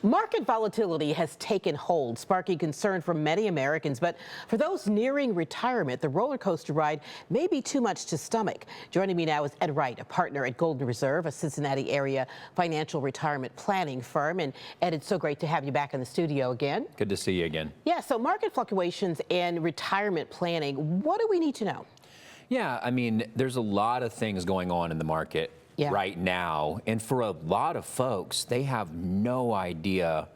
Market volatility has taken hold, sparking concern for many Americans. But for those nearing retirement, the roller coaster ride may be too much to stomach. Joining me now is Ed Wright, a partner at Golden Reserve, a Cincinnati area financial retirement planning firm. And Ed, it's so great to have you back in the studio again. Good to see you again. Yeah, so market fluctuations and retirement planning, what do we need to know? Yeah, I mean, there's a lot of things going on in the market right now. And for a lot of folks, they have no idea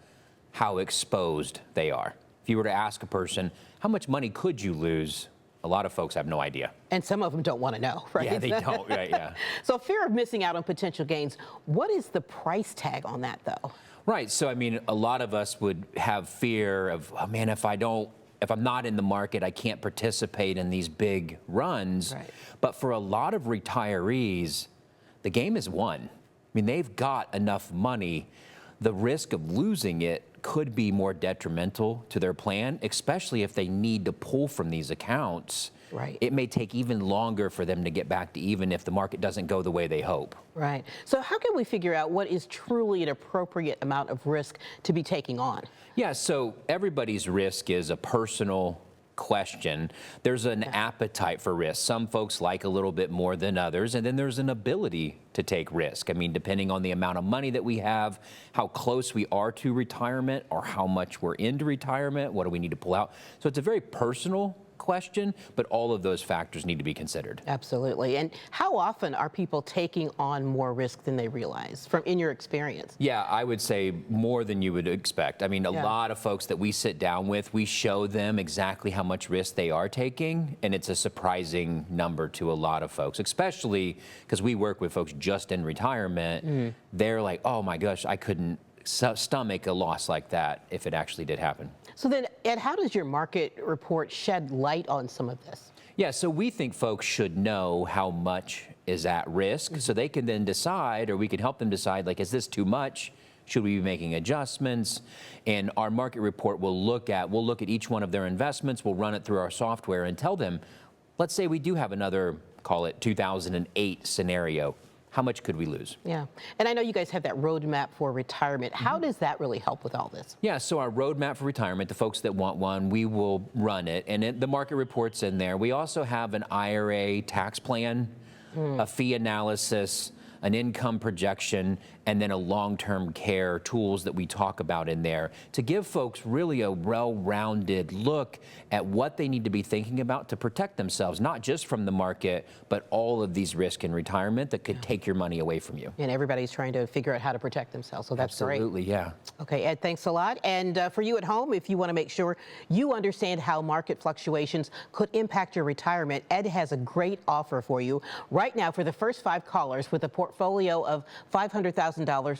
how exposed they are. If you were to ask a person, how much money could you lose? A lot of folks have no idea. And some of them don't want to know, right? Yeah, they don't, right, yeah. So fear of missing out on potential gains, what is the price tag on that, though? Right, so I mean, a lot of us would have fear of, oh man, if I'm not in the market, I can't participate in these big runs. Right. But for a lot of retirees, the game is won. I mean, they've got enough money. The risk of losing it could be more detrimental to their plan, especially if they need to pull from these accounts. Right. It may take even longer for them to get back to even if the market doesn't go the way they hope. Right. So how can we figure out what is truly an appropriate amount of risk to be taking on? Yeah, so everybody's risk is a personal question. There's an appetite for risk. Some folks like a little bit more than others, and then there's an ability to take risk. I mean, depending on the amount of money that we have, how close we are to retirement, or how much we're into retirement, what do we need to pull out? So it's a very personal question, but all of those factors need to be considered. Absolutely. And how often are people taking on more risk than they realize, in your experience? Yeah, I would say more than you would expect. I mean, a lot of folks that we sit down with, we show them exactly how much risk they are taking, and it's a surprising number to a lot of folks, especially because we work with folks just in retirement. They're like, oh my gosh, I couldn't stomach a loss like that if it actually did happen. So then, Ed, how does your market report shed light on some of this? Yeah, so we think folks should know how much is at risk so they can then decide, or we can help them decide, like, is this too much? Should we be making adjustments? And our market report will look at each one of their investments, we'll run it through our software and tell them, let's say we do have another, call it 2008 scenario. How much could we lose? Yeah, and I know you guys have that roadmap for retirement. How does that really help with all this? Yeah, so our roadmap for retirement, the folks that want one, we will run it, and the market report's in there. We also have an IRA tax plan, a fee analysis, an income projection, and then a long-term care tools that we talk about in there to give folks really a well-rounded look at what they need to be thinking about to protect themselves, not just from the market, but all of these risks in retirement that could take your money away from you. And everybody's trying to figure out how to protect themselves, so that's great. Absolutely, yeah. Okay, Ed, thanks a lot. And for you at home, if you want to make sure you understand how market fluctuations could impact your retirement, Ed has a great offer for you. Right now, for the first 5 callers with a portfolio of $500,000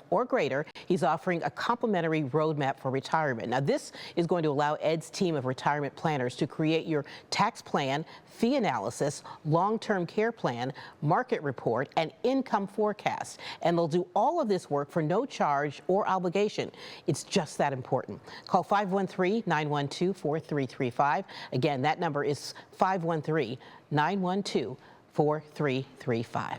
or greater, he's offering a complimentary roadmap for retirement. Now, this is going to allow Ed's team of retirement planners to create your tax plan, fee analysis, long-term care plan, market report, and income forecast. And they'll do all of this work for no charge or obligation. It's just that important. Call 513-912-4335. Again, that number is 513-912-4335.